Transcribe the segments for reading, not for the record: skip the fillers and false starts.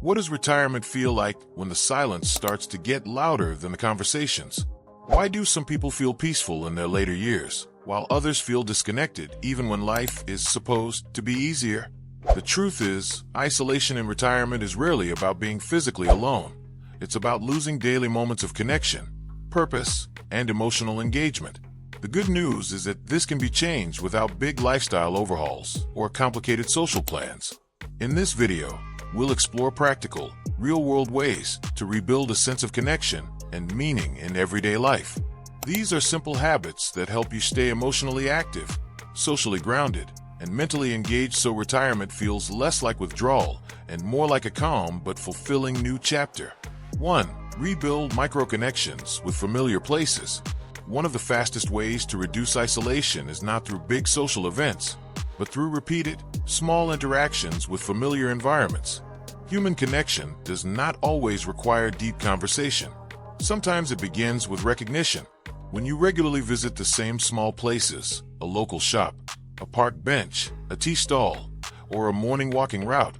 What does retirement feel like when the silence starts to get louder than the conversations? Why do some people feel peaceful in their later years, while others feel disconnected even when life is supposed to be easier? The truth is, isolation in retirement is rarely about being physically alone. It's about losing daily moments of connection, purpose, and emotional engagement. The good news is that this can be changed without big lifestyle overhauls or complicated social plans. In this video, we'll explore practical, real-world ways to rebuild a sense of connection and meaning in everyday life. These are simple habits that help you stay emotionally active, socially grounded, and mentally engaged so retirement feels less like withdrawal and more like a calm but fulfilling new chapter. 1. Rebuild micro-connections with familiar places. One of the fastest ways to reduce isolation is not through big social events, but through repeated, small interactions with familiar environments. Human connection does not always require deep conversation. Sometimes it begins with recognition. When you regularly visit the same small places, a local shop, a park bench, a tea stall, or a morning walking route,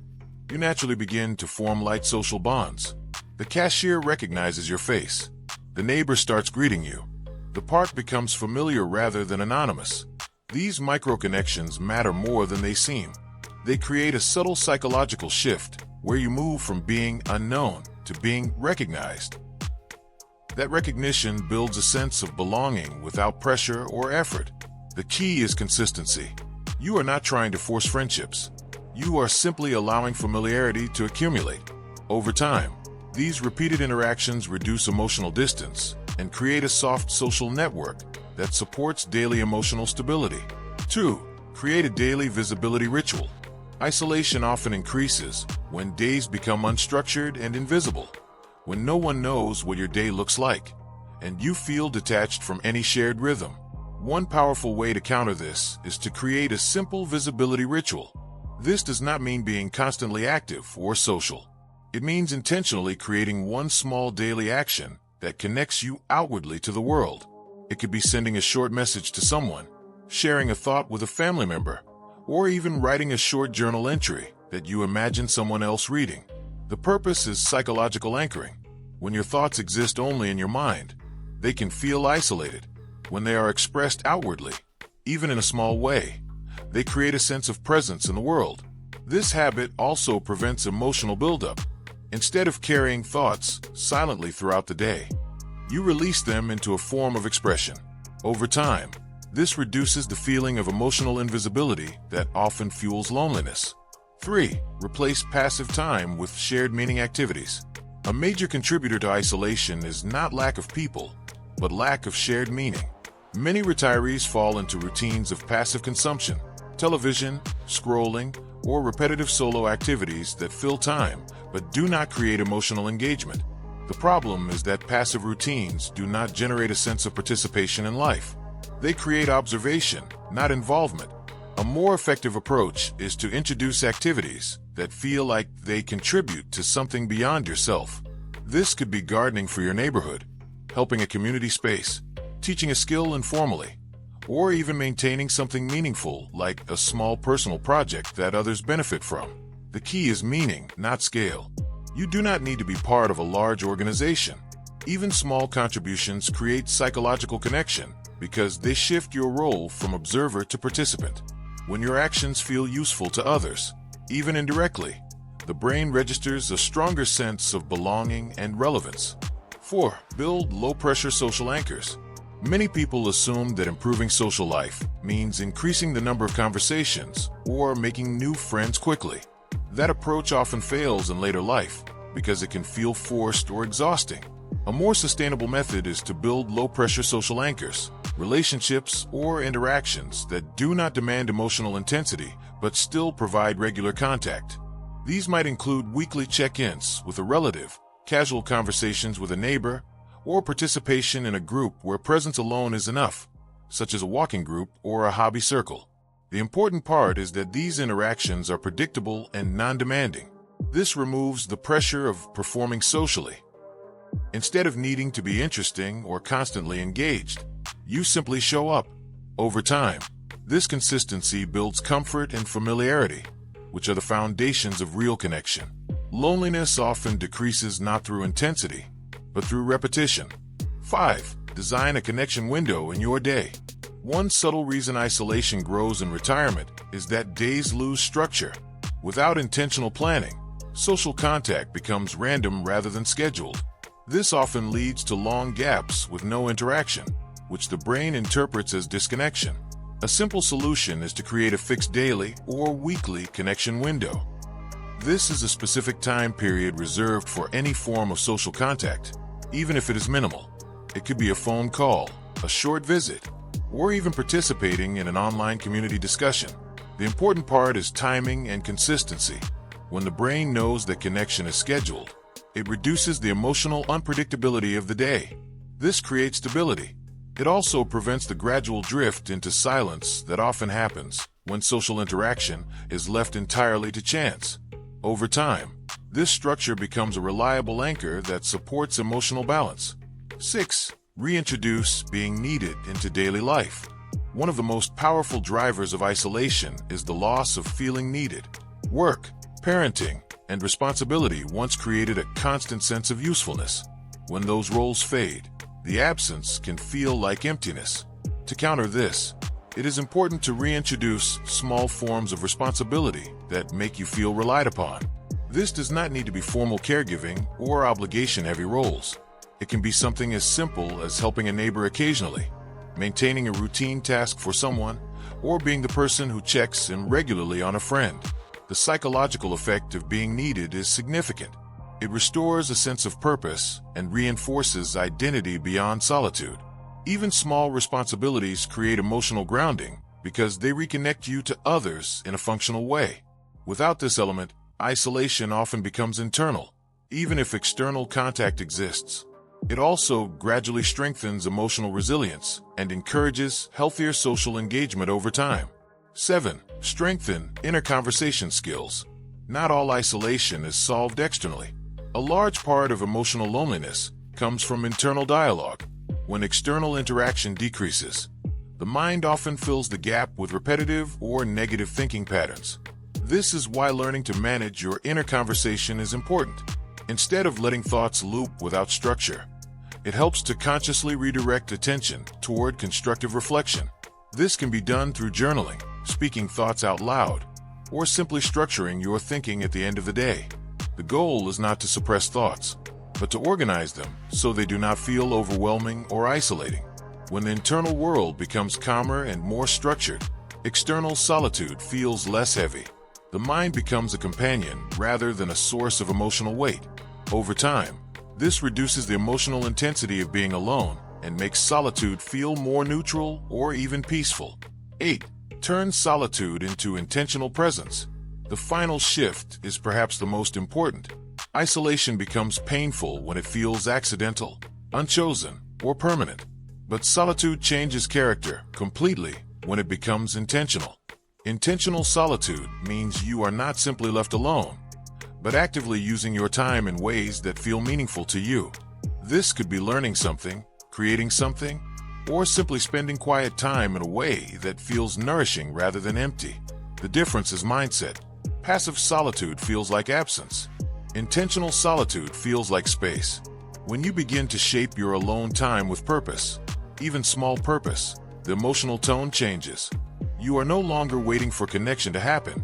you naturally begin to form light social bonds. The cashier recognizes your face. The neighbor starts greeting you. The park becomes familiar rather than anonymous. These micro-connections matter more than they seem. They create a subtle psychological shift where you move from being unknown to being recognized. That recognition builds a sense of belonging without pressure or effort. The key is consistency. You are not trying to force friendships. You are simply allowing familiarity to accumulate. Over time, these repeated interactions reduce emotional distance and create a soft social network that supports daily emotional stability. 2. Create a daily visibility ritual. Isolation often increases when days become unstructured and invisible, when no one knows what your day looks like, and you feel detached from any shared rhythm. One powerful way to counter this is to create a simple visibility ritual. This does not mean being constantly active or social. It means intentionally creating one small daily action that connects you outwardly to the world. It could be sending a short message to someone, sharing a thought with a family member, or even writing a short journal entry that you imagine someone else reading. The purpose is psychological anchoring. When your thoughts exist only in your mind, they can feel isolated. When they are expressed outwardly, even in a small way, they create a sense of presence in the world. This habit also prevents emotional buildup. Instead of carrying thoughts silently throughout the day, you release them into a form of expression. Over time, this reduces the feeling of emotional invisibility that often fuels loneliness. 3. Replace passive time with shared meaning activities. A major contributor to isolation is not lack of people, but lack of shared meaning. Many retirees fall into routines of passive consumption, television, scrolling, or repetitive solo activities that fill time but do not create emotional engagement. The problem is that passive routines do not generate a sense of participation in life. They create observation, not involvement. A more effective approach is to introduce activities that feel like they contribute to something beyond yourself. This could be gardening for your neighborhood, helping a community space, teaching a skill informally, or even maintaining something meaningful like a small personal project that others benefit from. The key is meaning, not scale. You do not need to be part of a large organization. Even small contributions create psychological connection because they shift your role from observer to participant. When your actions feel useful to others, even indirectly, the brain registers a stronger sense of belonging and relevance. 4. Build low-pressure social anchors. Many people assume that improving social life means increasing the number of conversations or making new friends quickly. That approach often fails in later life because it can feel forced or exhausting. A more sustainable method is to build low-pressure social anchors, relationships or interactions that do not demand emotional intensity but still provide regular contact. These might include weekly check-ins with a relative, casual conversations with a neighbor, or participation in a group where presence alone is enough, such as a walking group or a hobby circle. The important part is that these interactions are predictable and non-demanding. This removes the pressure of performing socially. Instead of needing to be interesting or constantly engaged, you simply show up. Over time, this consistency builds comfort and familiarity, which are the foundations of real connection. Loneliness often decreases not through intensity, but through repetition. 5. Design a connection window in your day. One subtle reason isolation grows in retirement is that days lose structure. Without intentional planning, social contact becomes random rather than scheduled. This often leads to long gaps with no interaction, which the brain interprets as disconnection. A simple solution is to create a fixed daily or weekly connection window. This is a specific time period reserved for any form of social contact, even if it is minimal. It could be a phone call, a short visit, or even participating in an online community discussion. The important part is timing and consistency. When the brain knows that connection is scheduled, it reduces the emotional unpredictability of the day. This creates stability. It also prevents the gradual drift into silence that often happens when social interaction is left entirely to chance. Over time, this structure becomes a reliable anchor that supports emotional balance. 6. Reintroduce being needed into daily life. One of the most powerful drivers of isolation is the loss of feeling needed. Work, parenting, and responsibility once created a constant sense of usefulness. When those roles fade, the absence can feel like emptiness. To counter this, it is important to reintroduce small forms of responsibility that make you feel relied upon. This does not need to be formal caregiving or obligation-heavy roles. It can be something as simple as helping a neighbor occasionally, maintaining a routine task for someone, or being the person who checks in regularly on a friend. The psychological effect of being needed is significant. It restores a sense of purpose and reinforces identity beyond solitude. Even small responsibilities create emotional grounding because they reconnect you to others in a functional way. Without this element, isolation often becomes internal, even if external contact exists. It also gradually strengthens emotional resilience and encourages healthier social engagement over time. 7. Strengthen inner conversation skills. Not all isolation is solved externally. A large part of emotional loneliness comes from internal dialogue. When external interaction decreases, the mind often fills the gap with repetitive or negative thinking patterns. This is why learning to manage your inner conversation is important. Instead of letting thoughts loop without structure, it helps to consciously redirect attention toward constructive reflection. This can be done through journaling, speaking thoughts out loud, or simply structuring your thinking at the end of the day. The goal is not to suppress thoughts, but to organize them so they do not feel overwhelming or isolating. When the internal world becomes calmer and more structured, external solitude feels less heavy. The mind becomes a companion rather than a source of emotional weight. Over time, this reduces the emotional intensity of being alone and makes solitude feel more neutral or even peaceful. 8. Turn solitude into intentional presence. The final shift is perhaps the most important. Isolation becomes painful when it feels accidental, unchosen, or permanent. But solitude changes character completely when it becomes intentional. Intentional solitude means you are not simply left alone, but actively using your time in ways that feel meaningful to you. This could be learning something, creating something, or simply spending quiet time in a way that feels nourishing rather than empty. The difference is mindset. Passive solitude feels like absence. Intentional solitude feels like space. When you begin to shape your alone time with purpose, even small purpose, the emotional tone changes. You are no longer waiting for connection to happen.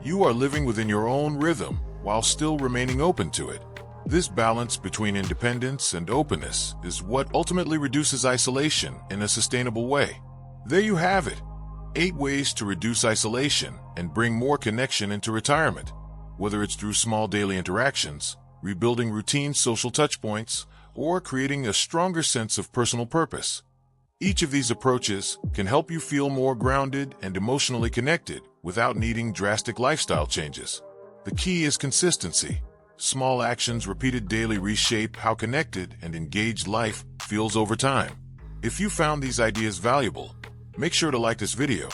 You are living within your own rhythm while still remaining open to it. This balance between independence and openness is what ultimately reduces isolation in a sustainable way. There you have it. 8 ways to reduce isolation and bring more connection into retirement. Whether it's through small daily interactions, rebuilding routine social touchpoints, or creating a stronger sense of personal purpose. Each of these approaches can help you feel more grounded and emotionally connected without needing drastic lifestyle changes. The key is consistency. Small actions repeated daily reshape how connected and engaged life feels over time. If you found these ideas valuable, make sure to like this video,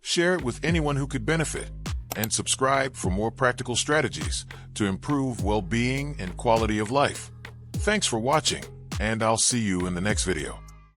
share it with anyone who could benefit, and subscribe for more practical strategies to improve well-being and quality of life. Thanks for watching, and I'll see you in the next video.